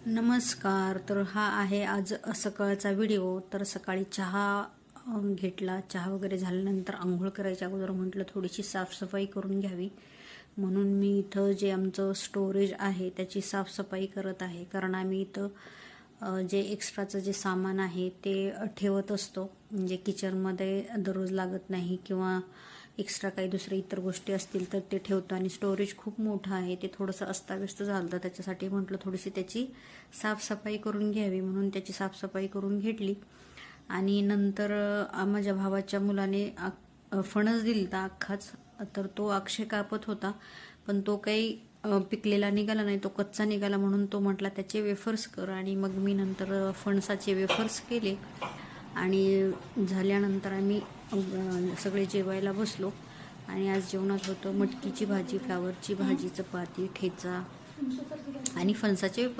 नमस्कार. तर हा आहे आज सकाळचा व्हिडिओ. तर सकाळी चहा घेतला. चहा वगैरे झाल्यानंतर आंघोळ करायच्या अगोदर म्हटलं थोडीशी साफसफाई करून घ्यावी, म्हणून मी इथं जे आमचं स्टोरेज आहे त्याची साफसफाई करत आहे. कारण आम्ही इथं जे एक्स्ट्राचं जे सामान आहे ते ठेवत असतो, म्हणजे किचनमध्ये दररोज लागत नाही किंवा एक्स्ट्रा काही दुसऱ्या इतर गोष्टी असतील तर ते ठेवतो. आणि स्टोरेज खूप मोठं आहे, ते थोडंसं अस्ताव्यस्त झालं, तर त्याच्यासाठी म्हटलं थोडीशी त्याची साफसफाई करून घ्यावी, म्हणून त्याची साफसफाई करून घेतली. आणि नंतर माझ्या भावाच्या मुलाने फणस दिलता अख्खाच. तर तो अक्षय कापत होता, पण तो काही पिकलेला निघाला नाही, तो कच्चा निघाला, म्हणून तो म्हटला त्याचे वेफर्स कर. आणि मग मी नंतर फणसाचे वेफर्स केले. आणि झाल्यानंतर आम्ही सगळे जेवायला बसलो. आणि आज जेवणात होतं मटकीची भाजी, फ्लावरची भाजी, चपाती, ठेचा आणि फणसाचे वेफर्स.